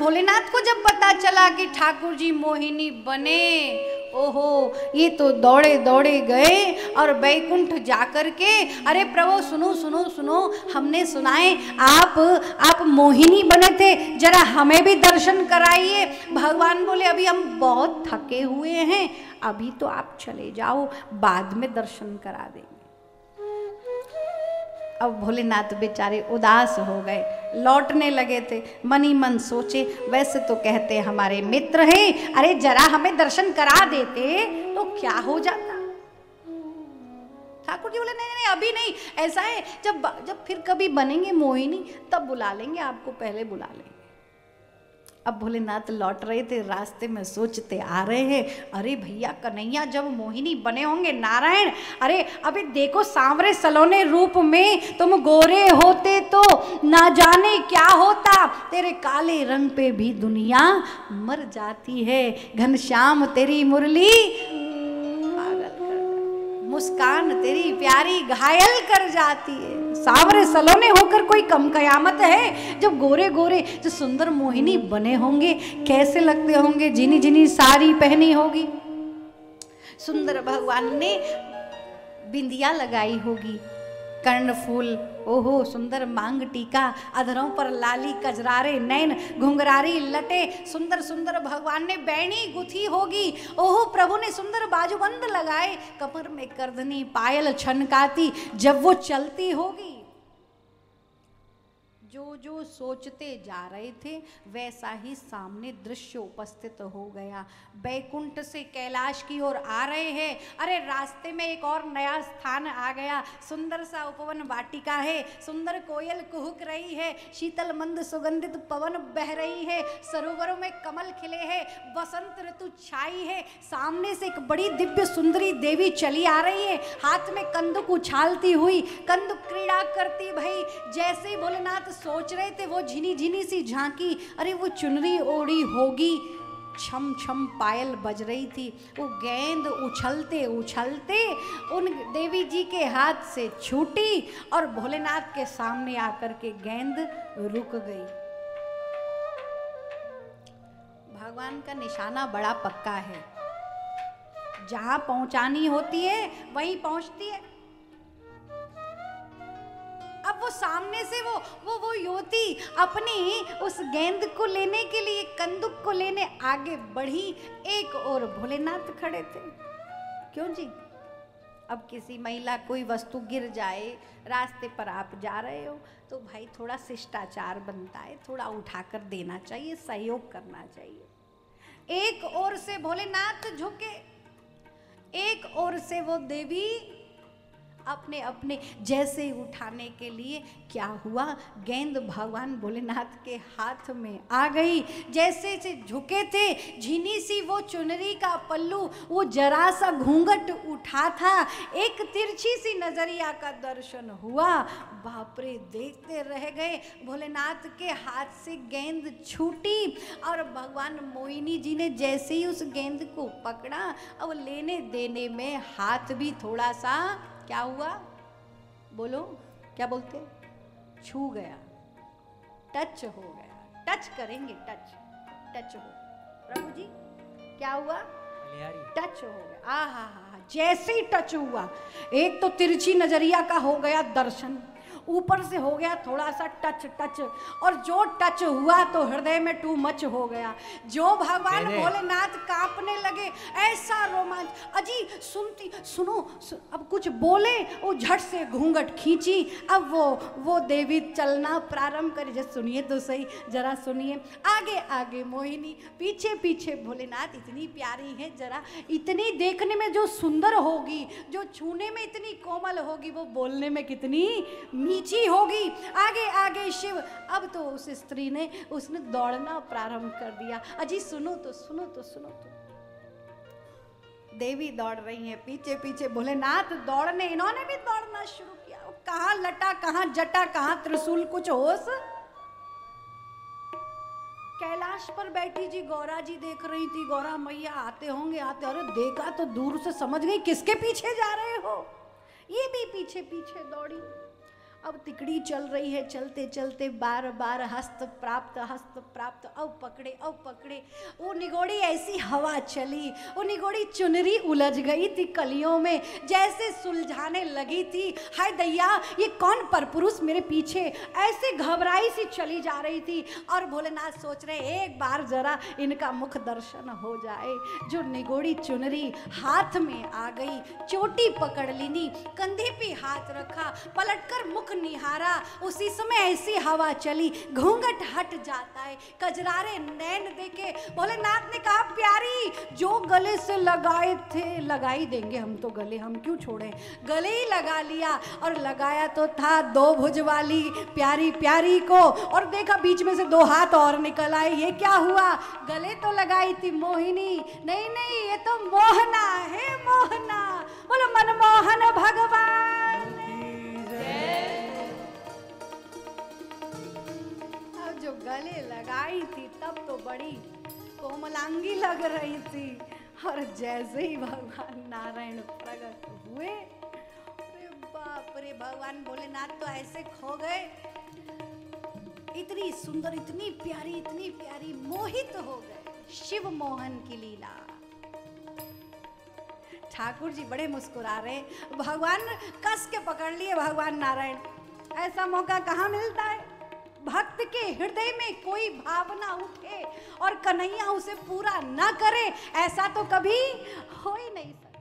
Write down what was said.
भोलेनाथ को जब पता चला कि ठाकुर जी मोहिनी बने, ओहो, ये तो दौड़े दौड़े गए और बैकुंठ जाकर के, अरे प्रभु सुनो सुनो सुनो, हमने सुना है आप मोहिनी बने थे, जरा हमें भी दर्शन कराइए। भगवान बोले अभी हम बहुत थके हुए हैं, अभी तो आप चले जाओ, बाद में दर्शन करा देंगे। अब भोलेनाथ बेचारे उदास हो गए, लौटने लगे थे। मन ही मन सोचे वैसे तो कहते हमारे मित्र हैं, अरे जरा हमें दर्शन करा देते तो क्या हो जाता। ठाकुर जी बोले नहीं नहीं अभी नहीं, ऐसा है जब फिर कभी बनेंगे मोहिनी तब बुला लेंगे आपको, पहले बुला लेंगे। अब भोलेनाथ लौट रहे थे, रास्ते में सोचते आ रहे हैं, अरे भैया कन्हैया जब मोहिनी बने होंगे नारायण, अरे अभी देखो सांवरे सलोने रूप में तुम गोरे होते तो ना जाने क्या होता, तेरे काले रंग पे भी दुनिया मर जाती है, घनश्याम तेरी मुरली पागल कर, मुस्कान तेरी प्यारी घायल कर जाती है। सांवरे सलोने होकर कोई कम कयामत है, जब गोरे गोरे जो सुंदर मोहिनी बने होंगे कैसे लगते होंगे, जिनी जिनी साड़ी पहनी होगी, सुंदर भगवान ने बिंदिया लगाई होगी, कर्णफूल, ओहो सुंदर मांग टीका, अधरों पर लाली कजरारे नैन, घुंघरारी लटे, सुंदर सुंदर भगवान ने बैणी गुथी होगी, ओहो प्रभु ने सुंदर बाजूबंद लगाए, कमर में करधनी पायल छनकाती जब वो चलती होगी। जो जो सोचते जा रहे थे वैसा ही सामने दृश्य उपस्थित हो गया। बैकुंठ से कैलाश की ओर आ रहे हैं, अरे रास्ते में एक और नया स्थान आ गया, सुंदर सा उपवन वाटिका है, सुंदर कोयल कुहुक रही है, शीतल मंद सुगंधित पवन बह रही है, सरोवरों में कमल खिले हैं, बसंत ऋतु छाई है, सामने से एक बड़ी दिव्य सुंदरी देवी चली आ रही है, हाथ में कंदुक उछालती हुई, कंदुक क्रीड़ा करती भई। जैसे ही भोलेनाथ सोच रहे थे वो झिनी झिनी सी झांकी, अरे वो चुनरी ओढ़ी होगी, छम छम पायल बज रही थी, वो गेंद उछलते उछलते उन देवी जी के हाथ से छूटी और भोलेनाथ के सामने आकर के गेंद रुक गई। भगवान का निशाना बड़ा पक्का है, जहां पहुंचानी होती है वहीं पहुंचती है। अब वो सामने से वो युवती अपनी उस गेंद को लेने के लिए, कंदुक को लेने आगे बढ़ी, एक और भोलेनाथ खड़े थे। क्यों जी, अब किसी महिला कोई वस्तु गिर जाए, रास्ते पर आप जा रहे हो तो भाई थोड़ा शिष्टाचार बनता है, थोड़ा उठाकर देना चाहिए, सहयोग करना चाहिए। एक ओर से भोलेनाथ झुके, एक ओर से वो देवी अपने अपने जैसे उठाने के लिए, क्या हुआ, गेंद भगवान भोलेनाथ के हाथ में आ गई। जैसे से झुके थे, झिनी सी वो चुनरी का पल्लू, वो जरा सा घूंघट उठा था, एक तिरछी सी नजरिया का दर्शन हुआ, बाप रे देखते रह गए। भोलेनाथ के हाथ से गेंद छूटी और भगवान मोहिनी जी ने जैसे ही उस गेंद को पकड़ा, अब लेने देने में हाथ भी थोड़ा सा क्या हुआ, बोलो क्या बोलते, छू गया, टच हो गया, टच करेंगे, टच हो, प्रभु जी क्या हुआ, टच हो गया। आ हा हा, जैसे ही टच हुआ, एक तो तिरछी नजरिया का हो गया दर्शन, ऊपर से हो गया थोड़ा सा टच, और जो टच हुआ तो हृदय में टू मच हो गया। जो भगवान भोलेनाथ कांपने लगे, ऐसा रोमांच, अजी सुनो, अब कुछ बोले, वो झट से घूंघट खींची, अब वो देवी चलना प्रारंभ करी। जरा सुनिए तो सही, जरा सुनिए, आगे आगे मोहिनी, पीछे पीछे भोलेनाथ। इतनी प्यारी है, जरा इतनी देखने में जो सुंदर होगी, जो छूने में इतनी कोमल होगी, वो बोलने में कितनी नीची होगी। आगे आगे शिव। अब तो उस स्त्री ने उसने दौड़ना प्रारंभ कर दिया। अजी सुनो तो। देवी दौड़ रही है, पीछे पीछे भोलेनाथ दौड़ने, इन्होंने भी दौड़ना शुरू किया। कहाँ लटा, कहाँ जटा, कहाँ त्रिशूल, कुछ होश। कैलाश पर बैठी जी गौरा जी देख रही थी, गौरा मैया आते होंगे, अरे देखा तो दूर से समझ गई किसके पीछे जा रहे हो। ये भी पीछे पीछे दौड़ी अब तिकड़ी चल रही है, चलते चलते बार बार हस्त प्राप्त, अब पकड़े। वो निगोड़ी ऐसी हवा चली, वो निगोड़ी चुनरी उलझ गई थी कलियों में, जैसे सुलझाने लगी थी। हाय दैया, ये कौन परपुरुष मेरे पीछे ऐसे घबराई सी चली जा रही थी। और भोलेनाथ सोच रहे एक बार जरा इनका मुख दर्शन हो जाए। जो निगोड़ी चुनरी हाथ में आ गई, चोटी पकड़ लीनी, कंधे पे हाथ रखा, पलटकर मुख निहारा, उसी समय ऐसी हवा चली, घूंघट हट जाता है, कजरारे नैन देखे भोलेनाथ ने कहा प्यारी, जो गले से लगाए थे लगा ही देंगे हम तो, गले हम क्यों छोड़े, गले ही लगा लिया। और लगाया तो था 2 भुज वाली प्यारी प्यारी को, और देखा बीच में से 2 हाथ और निकल आए। ये क्या हुआ, गले तो लगाई थी मोहिनी, नहीं नहीं ये तो मोहना है, मोहना। बोलो मनमोहन भगवान जो गले लगाई थी तब तो बड़ी कोमलांगी लग रही थी, और जैसे ही भगवान नारायण प्रकट हुए, अरे बाप रे, भगवान भोलेनाथ तो ऐसे खो गए। इतनी सुंदर, इतनी प्यारी, मोहित हो गए शिव मोहन की लीला। ठाकुर जी बड़े मुस्कुरा रहे, भगवान कस के पकड़ लिए भगवान नारायण। ऐसा मौका कहाँ मिलता है, भक्त के हृदय में कोई भावना उठे और कन्हैया उसे पूरा न करे, ऐसा तो कभी हो ही नहीं सकता।